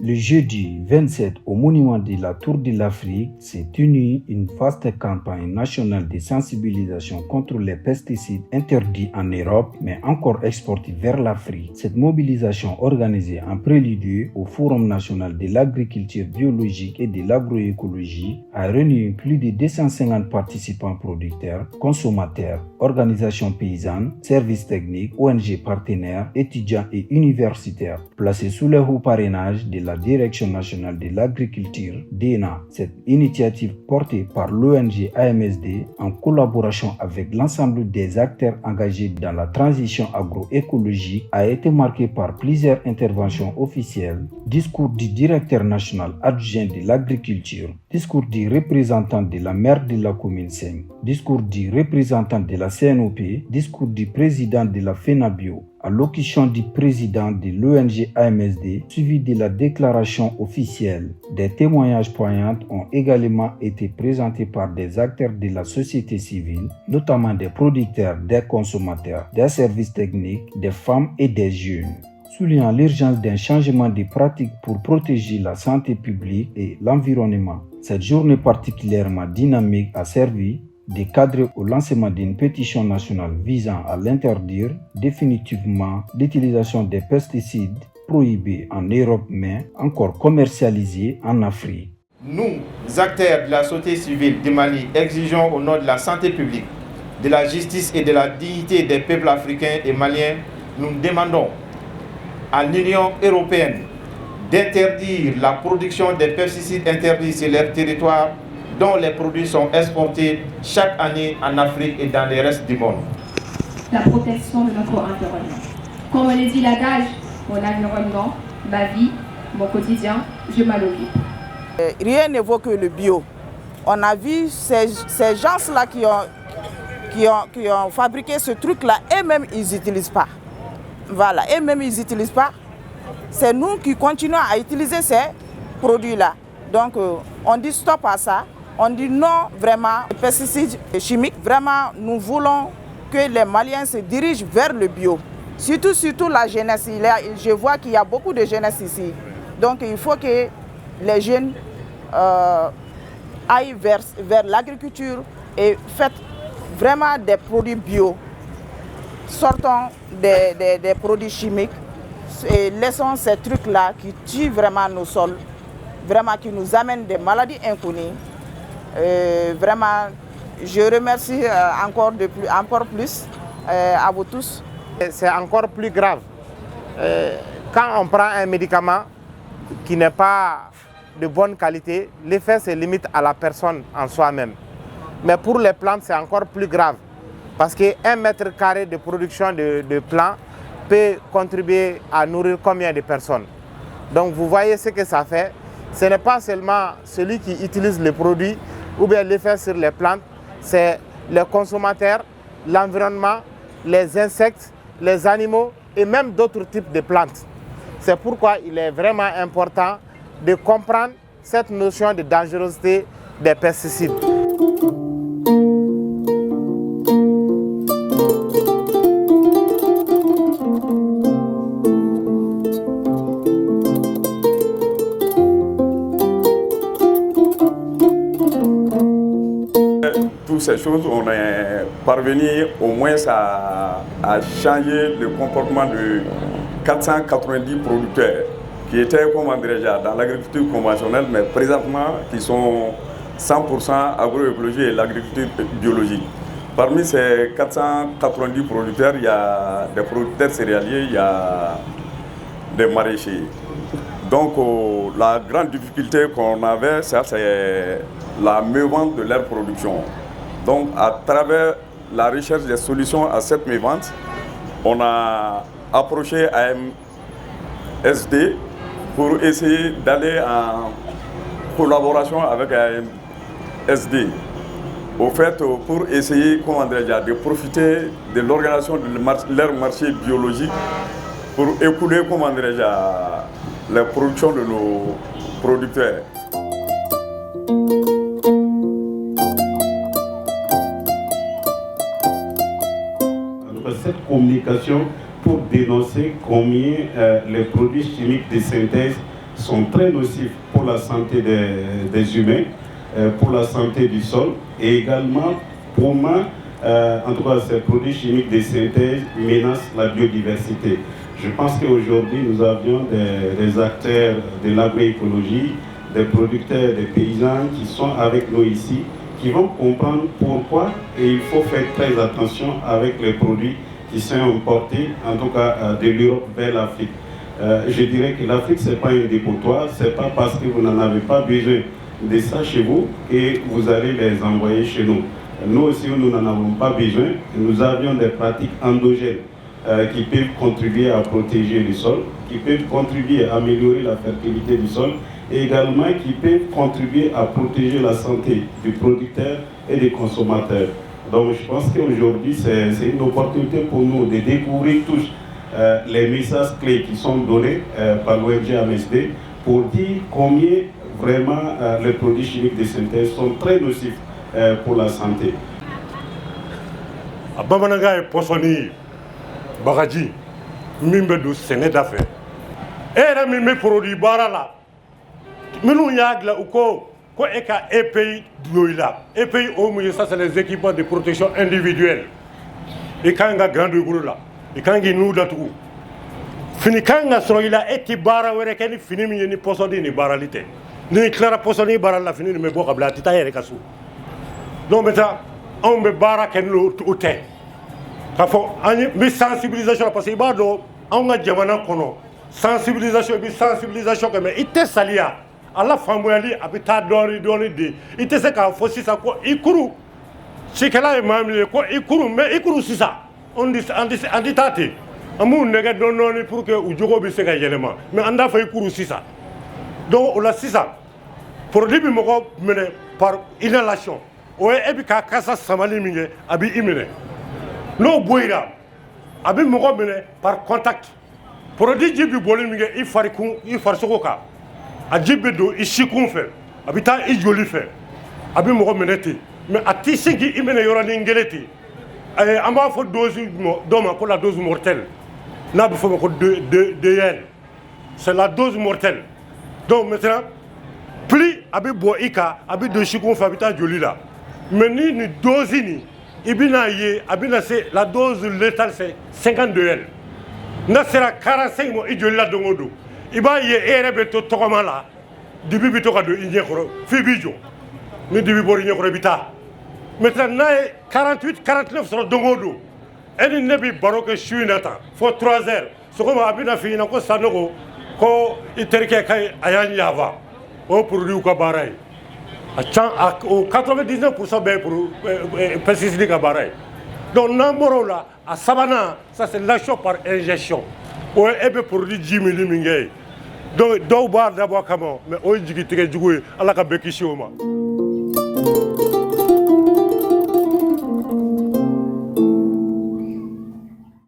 Le jeudi 27, au monument de la Tour de l'Afrique, s'est tenue une vaste campagne nationale de sensibilisation contre les pesticides interdits en Europe, mais encore exportés vers l'Afrique. Cette mobilisation organisée en prélude au Forum national de l'agriculture biologique et de l'agroécologie a réuni plus de 250 participants producteurs, consommateurs, organisations paysannes, services techniques, ONG partenaires, étudiants et universitaires, placés sous le haut parrainage de la Direction nationale de l'agriculture, DENA. Cette initiative portée par l'ONG AMSD en collaboration avec l'ensemble des acteurs engagés dans la transition agroécologique a été marquée par plusieurs interventions officielles, discours du directeur national adjoint de l'agriculture, discours du représentant de la maire de la commune 5, discours du représentant de la CNOP, discours du président de la FENABio, allocution du président de l'ONG AMSD, suivi de la déclaration officielle. Des témoignages poignants ont également été présentés par des acteurs de la société civile, notamment des producteurs, des consommateurs, des services techniques, des femmes et des jeunes. Soulignant l'urgence d'un changement de pratiques pour protéger la santé publique et l'environnement. Cette journée particulièrement dynamique a servi de cadre au lancement d'une pétition nationale visant à l'interdire définitivement l'utilisation des pesticides prohibés en Europe mais encore commercialisés en Afrique. Nous, acteurs de la société civile du Mali, exigeons au nom de la santé publique, de la justice et de la dignité des peuples africains et maliens, nous demandons à l'Union européenne d'interdire la production des pesticides interdits sur leur territoire dont les produits sont exportés chaque année en Afrique et dans le reste du monde. La protection de notre environnement. Comme le dit l'adage, mon environnement, ma vie, mon quotidien, je m'en occupe. Rien ne vaut que le bio. On a vu ces gens-là qui ont fabriqué ce truc-là, eux-mêmes ils n'utilisent pas. Voilà, eux-mêmes ils n'utilisent pas. C'est nous qui continuons à utiliser ces produits-là. Donc on dit stop à ça. On dit non vraiment aux pesticides chimiques. Vraiment, nous voulons que les Maliens se dirigent vers le bio. Surtout la jeunesse. Je vois qu'il y a beaucoup de jeunesse ici. Donc il faut que les jeunes aillent vers l'agriculture et faites vraiment des produits bio. Sortons des produits chimiques et laissons ces trucs-là qui tuent vraiment nos sols, vraiment qui nous amènent des maladies inconnues. Vraiment, je remercie encore plus à vous tous. C'est encore plus grave quand on prend un médicament qui n'est pas de bonne qualité, l'effet se limite à la personne en soi-même. Mais pour les plantes, c'est encore plus grave parce qu'un mètre carré de production de plants peut contribuer à nourrir combien de personnes. Donc vous voyez ce que ça fait. Ce n'est pas seulement celui qui utilise le produit ou bien l'effet sur les plantes, c'est les consommateurs, l'environnement, les insectes, les animaux et même d'autres types de plantes. C'est pourquoi il est vraiment important de comprendre cette notion de dangerosité des pesticides. Ces choses, on est parvenu au moins à changer le comportement de 490 producteurs qui étaient, comment dirais-je, dans l'agriculture conventionnelle, mais présentement qui sont 100% agroécologie et l'agriculture biologique. Parmi ces 490 producteurs, il y a des producteurs céréaliers, il y a des maraîchers. Donc la grande difficulté qu'on avait, c'est la mévente de leur production. Donc, à travers la recherche des solutions à cette mévente, on a approché AMSD pour essayer d'aller en collaboration avec AMSD. Au fait, pour essayer, de profiter de l'organisation de leur marché biologique pour écouler, la production de nos producteurs. Cette communication pour dénoncer combien les produits chimiques de synthèse sont très nocifs pour la santé des humains, pour la santé du sol et également pour moi, en tout cas ces produits chimiques de synthèse menacent la biodiversité. Je pense qu'aujourd'hui nous avions des acteurs de l'agroécologie, des producteurs, des paysans qui sont avec nous ici, qui vont comprendre pourquoi et il faut faire très attention avec les produits qui sont importés, en tout cas de l'Europe vers l'Afrique. Je dirais que l'Afrique, ce n'est pas un dépotoir, ce n'est pas parce que vous n'en avez pas besoin de ça chez vous et vous allez les envoyer chez nous. Nous aussi, nous n'en avons pas besoin. Nous avions des pratiques endogènes qui peuvent contribuer à protéger le sol, qui peuvent contribuer à améliorer la fertilité du sol et également qui peuvent contribuer à protéger la santé du producteur et des consommateurs. Donc je pense qu'aujourd'hui, c'est une opportunité pour nous de découvrir tous les messages clés qui sont donnés par l'ONG AMSD pour dire combien vraiment les produits chimiques de synthèse sont très nocifs pour la santé. A bamanankan ye pɔsɔni ye bagaji min bɛ don sɛnɛ da fɛ e yɛrɛ min bɛ produit baara la minnu y'a dilan u ko e ka EPI don i la EPI o mun ye ça c'est les équipements de protection individuelle i kan ka gant don i bolo la i kan k'i nu datugu fini kan ka sɔrɔ i la e tɛ baara wɛrɛ kɛ ni fini min ye ni pɔsɔni ni baarali tɛ ni tilara pɔsɔni baarali la fini nin bɛ bɔ ka bila a tɛ taa i yɛrɛ ka so donc maintenant anw bɛ baara kɛ n'o tɛ k'a fɔ an ye n bɛ sensibilisation la parce que i b'a dɔn anw ka jamana kɔnɔ sensibilisation i bɛ sensibilisation kɛ mais i tɛ saliya a la faamuyali a bɛ taa dɔɔni dɔɔni de i tɛ se k'a fɔ sisan ko i kuru cikɛla ye maa min ye ko i kuru mais i kuru sisan an tɛ taa ten an b'u nɛgɛ dɔɔni dɔɔni pour que u jogo bɛ se ka yɛlɛma mais an t'a fɔ i kuru sisan donc o la sisan produit bɛ mɔgɔ minɛ par inhalation o ye e bɛ k'a kasa samali min kɛ a bɛ i minɛ n'o boyira a bɛ mɔgɔ minɛ par contact produit ji bɛ boli min kɛ i farisogo kan a ji bɛ don i sikun fɛ a bɛ taa i joli fɛ a bɛ mɔgɔ minɛ ten mais a tɛ se k'i minɛ yɔrɔnin kelen ten an b'a fɔ dose dɔ ma ko la dose mortelle n'a bɛ fɔ o ma ko DL c'est la dose mortelle donc maintenant plus a bɛ bɔ i kan a bɛ don sikun fɛ a bɛ taa joli la mais ni nin dose nin i bɛna ye a bɛna se la dose létale c'est 50 DL n'a sera 45 ma i joli la don o don i b'a ye e yɛrɛ bɛ to tɔgɔma la dibi bɛ to ka don i ɲɛ kɔrɔ f'i b'i jɔ ni dibi bɔra i ɲɛ kɔrɔ i bɛ taa maintenant n'a ye 48 49 sɔrɔ don o don e ni ne bɛ baro kɛ su in na tan fo 3 heures sɔgɔma a bɛna f'i ɲɛna ko Sanogo ko i terikɛ ka a y'an yafa o ye produit ka baara ye a can o 99% bɛɛ ye pesticide ka baara ye donc n'an bɔra o la a sabanan ça c'est l'action par injection o ye e bɛ produit 10 mili min kɛ ye donc dɔw b'a dabɔ a kama mais o ye jigitigɛ jugu ye Ala ka bɛɛ kisi o ma.